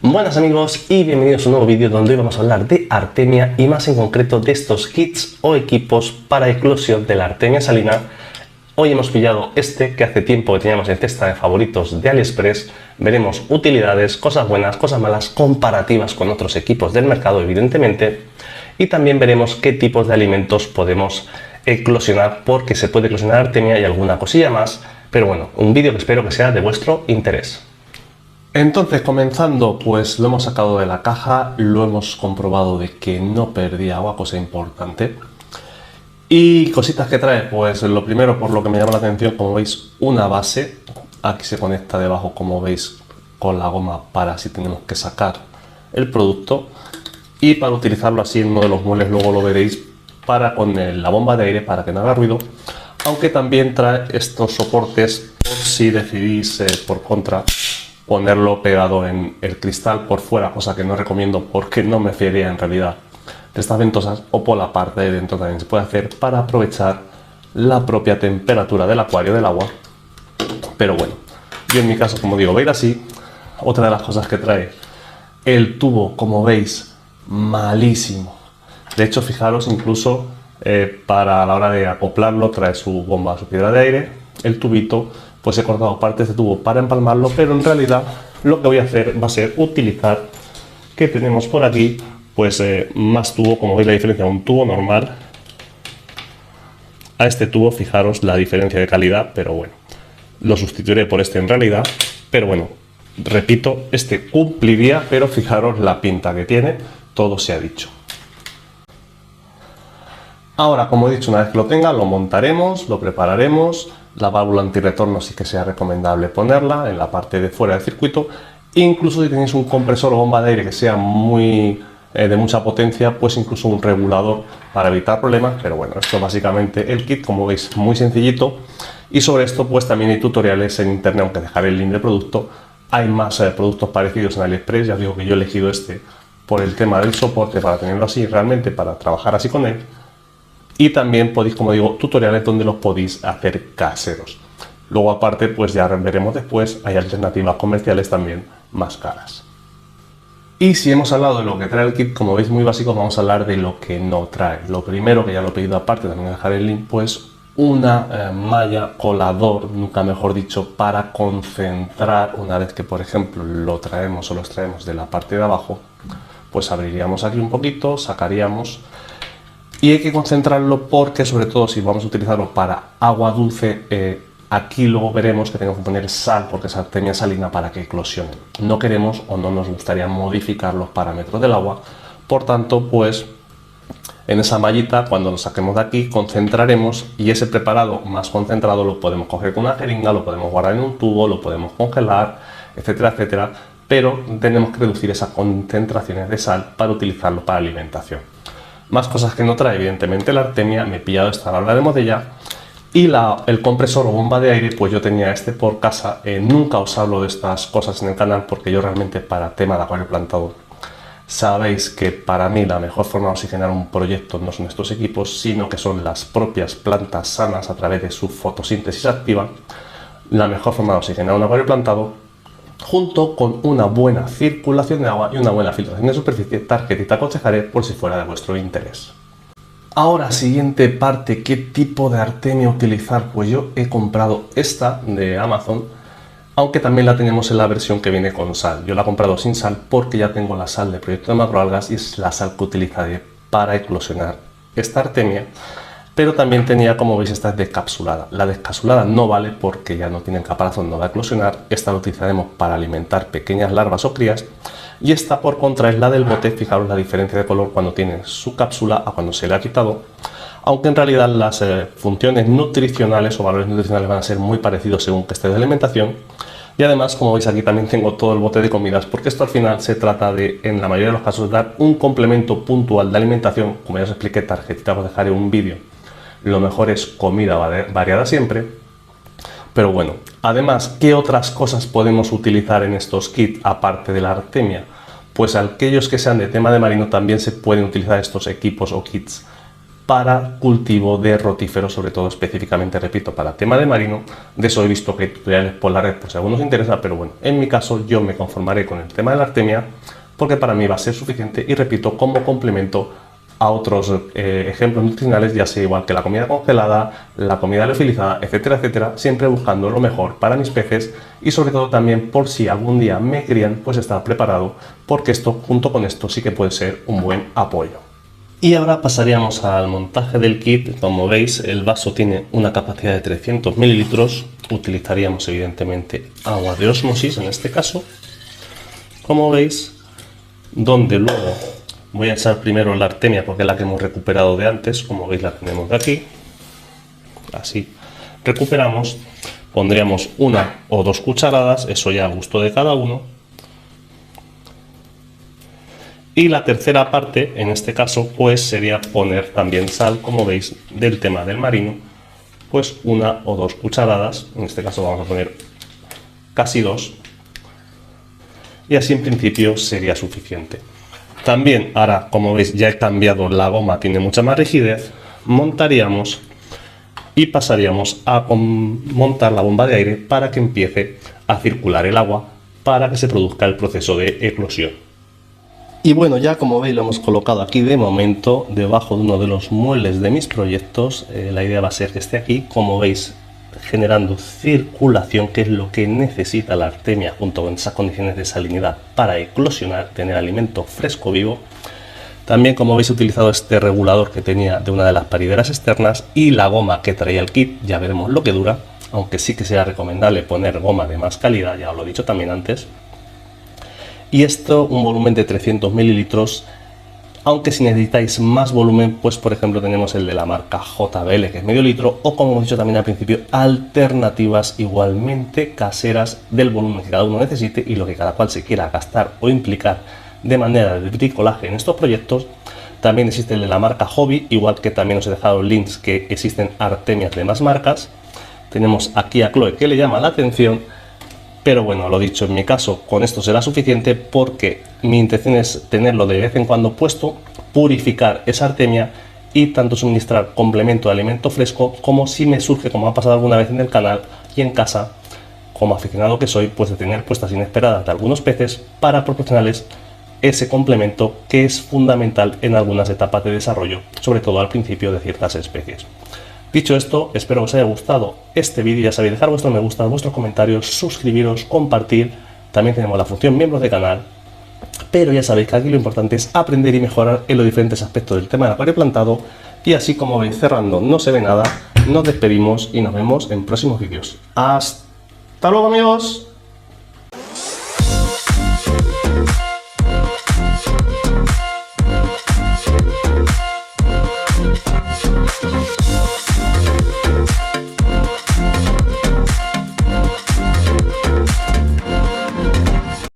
Buenas amigos y bienvenidos a un nuevo vídeo donde hoy vamos a hablar de artemia y más en concreto de estos kits o equipos para eclosión de la artemia salina. Hoy hemos pillado este que hace tiempo que teníamos en cesta de favoritos de AliExpress. Veremos utilidades, cosas buenas, cosas malas, comparativas con otros equipos del mercado evidentemente. Y también veremos qué tipos de alimentos podemos eclosionar, porque se puede eclosionar artemia y alguna cosilla más. Pero bueno, un vídeo que espero que sea de vuestro interés. Entonces, comenzando, pues lo hemos sacado de la caja, lo hemos comprobado de que no perdía agua, cosa importante. Y cositas que trae, pues lo primero, por lo que me llama la atención, como veis, una base. Aquí se conecta debajo, como veis, con la goma para si tenemos que sacar el producto. Y para utilizarlo así en uno de los muebles, luego lo veréis, para con la bomba de aire para que no haga ruido. Aunque también trae estos soportes por si decidís, por contra, ponerlo pegado en el cristal por fuera, cosa que no recomiendo porque no me fiaría en realidad de estas ventosas, o por la parte de dentro también se puede hacer para aprovechar la propia temperatura del acuario, del agua. Pero bueno, yo en mi caso, como digo, va a ir así. Otra de las cosas que trae, el tubo, como veis, malísimo. De hecho, fijaros, incluso para la hora de acoplarlo trae su bomba, su piedra de aire, el tubito. Pues he cortado partes de tubo para empalmarlo, pero en realidad lo que voy a hacer va a ser utilizar que tenemos por aquí, pues más tubo. Como veis la diferencia de un tubo normal a este tubo, fijaros la diferencia de calidad, pero bueno, lo sustituiré por este en realidad. Pero bueno, repito, este cumpliría, pero fijaros la pinta que tiene, todo se ha dicho. Ahora, como he dicho, una vez que lo tenga, lo montaremos, lo prepararemos. La válvula antirretorno sí que sea recomendable ponerla en la parte de fuera del circuito. Incluso si tenéis un compresor o bomba de aire que sea de mucha potencia, pues incluso un regulador para evitar problemas. Pero bueno, esto es básicamente el kit, como veis, muy sencillito. Y sobre esto pues también hay tutoriales en internet, aunque dejaré el link de producto. Hay más productos parecidos en AliExpress. Ya os digo que yo he elegido este por el tema del soporte, para tenerlo así, realmente para trabajar así con él. Y también podéis, como digo, tutoriales donde los podéis hacer caseros. Luego aparte, pues ya veremos después, hay alternativas comerciales también más caras. Y si hemos hablado de lo que trae el kit, como veis, muy básico, vamos a hablar de lo que no trae. Lo primero, que ya lo he pedido aparte, también dejaré el link, pues una malla colador, nunca mejor dicho, para concentrar. Una vez que, por ejemplo, lo traemos o lo extraemos de la parte de abajo, pues abriríamos aquí un poquito, sacaríamos. Y hay que concentrarlo porque, sobre todo si vamos a utilizarlo para agua dulce, aquí luego veremos que tenemos que poner sal, porque es artemia salina, para que eclosione. No queremos o no nos gustaría modificar los parámetros del agua. Por tanto, pues en esa mallita, cuando lo saquemos de aquí, concentraremos, y ese preparado más concentrado lo podemos coger con una jeringa, lo podemos guardar en un tubo, lo podemos congelar, etcétera, etcétera. Pero tenemos que reducir esas concentraciones de sal para utilizarlo para alimentación. Más cosas que no trae, evidentemente la artemia. Me he pillado esta válvula de Modella y el compresor o bomba de aire, pues yo tenía este por casa. Nunca os hablo de estas cosas en el canal porque yo realmente, para tema de acuario plantado, sabéis que para mí la mejor forma de oxigenar un proyecto no son estos equipos, sino que son las propias plantas sanas a través de su fotosíntesis activa. La mejor forma de oxigenar un acuario plantado, junto con una buena circulación de agua y una buena filtración de superficie, tarjeta y te aconsejaré por si fuera de vuestro interés. Ahora, siguiente parte, ¿qué tipo de artemia utilizar? Pues yo he comprado esta de Amazon, aunque también la tenemos en la versión que viene con sal. Yo la he comprado sin sal porque ya tengo la sal de proyecto de macroalgas y es la sal que utilizaré para eclosionar esta artemia. Pero también tenía, como veis, esta es descapsulada. La descapsulada no vale porque ya no tiene el caparazón, no va a eclosionar. Esta la utilizaremos para alimentar pequeñas larvas o crías. Y esta, por contra, es la del bote. Fijaros la diferencia de color cuando tiene su cápsula a cuando se le ha quitado. Aunque en realidad las funciones nutricionales o valores nutricionales van a ser muy parecidos según que esté de alimentación. Y además, como veis, aquí también tengo todo el bote de comidas, porque esto al final se trata de, en la mayoría de los casos, dar un complemento puntual de alimentación. Como ya os expliqué, tarjetita, os dejaré un vídeo. Lo mejor es comida variada siempre. Pero bueno, además, ¿qué otras cosas podemos utilizar en estos kits aparte de la artemia? Pues aquellos que sean de tema de marino también se pueden utilizar estos equipos o kits para cultivo de rotíferos, sobre todo específicamente, repito, para tema de marino. De eso he visto que hay tutoriales por la red, por si a alguno os interesa, pero bueno, en mi caso yo me conformaré con el tema de la artemia, porque para mí va a ser suficiente y repito, como complemento a otros ejemplos nutricionales, ya sea igual que la comida congelada, la comida liofilizada, etcétera, etcétera, siempre buscando lo mejor para mis peces y sobre todo también por si algún día me crían, pues estar preparado, porque esto junto con esto sí que puede ser un buen apoyo. Y ahora pasaríamos al montaje del kit. Como veis, el vaso tiene una capacidad de 300 mililitros, utilizaríamos evidentemente agua de ósmosis en este caso, como veis, donde luego voy a echar primero la artemia porque es la que hemos recuperado de antes. Como veis, la tenemos de aquí, así recuperamos, pondríamos 1 o 2 cucharadas, eso ya a gusto de cada uno, y la tercera parte en este caso pues sería poner también sal, como veis, del tema del marino, pues 1 o 2 cucharadas, en este caso vamos a poner casi 2, y así en principio sería suficiente. También ahora, como veis, ya he cambiado la goma, tiene mucha más rigidez, montaríamos y pasaríamos a montar la bomba de aire para que empiece a circular el agua para que se produzca el proceso de eclosión. Y bueno, ya como veis lo hemos colocado aquí de momento debajo de uno de los muebles de mis proyectos. La idea va a ser que esté aquí, como veis, generando circulación, que es lo que necesita la artemia junto con esas condiciones de salinidad para eclosionar, tener alimento fresco vivo. También, como veis, he utilizado este regulador que tenía de una de las parideras externas y la goma que traía el kit. Ya veremos lo que dura, aunque sí que será recomendable poner goma de más calidad, ya os lo he dicho también antes. Y esto, un volumen de 300 mililitros, aunque si necesitáis más volumen, pues por ejemplo tenemos el de la marca JBL, que es medio litro, o como hemos dicho también al principio, alternativas igualmente caseras del volumen que cada uno necesite y lo que cada cual se quiera gastar o implicar de manera de bricolaje en estos proyectos. También existe el de la marca Hobby, igual que también os he dejado links que existen artemias de más marcas. Tenemos aquí a Chloe, que le llama la atención. Pero bueno, lo dicho, en mi caso con esto será suficiente porque mi intención es tenerlo de vez en cuando puesto, purificar esa artemia y tanto suministrar complemento de alimento fresco, como si me surge, como ha pasado alguna vez en el canal y en casa, como aficionado que soy, pues de tener puestas inesperadas de algunos peces para proporcionarles ese complemento que es fundamental en algunas etapas de desarrollo, sobre todo al principio de ciertas especies. Dicho esto, espero que os haya gustado este vídeo. Ya sabéis, dejar vuestros me gusta, vuestros comentarios, suscribiros, compartir. También tenemos la función miembros de canal. Pero ya sabéis que aquí lo importante es aprender y mejorar en los diferentes aspectos del tema del acuario plantado. Y así como veis, cerrando no se ve nada, nos despedimos y nos vemos en próximos vídeos. ¡Hasta luego, amigos!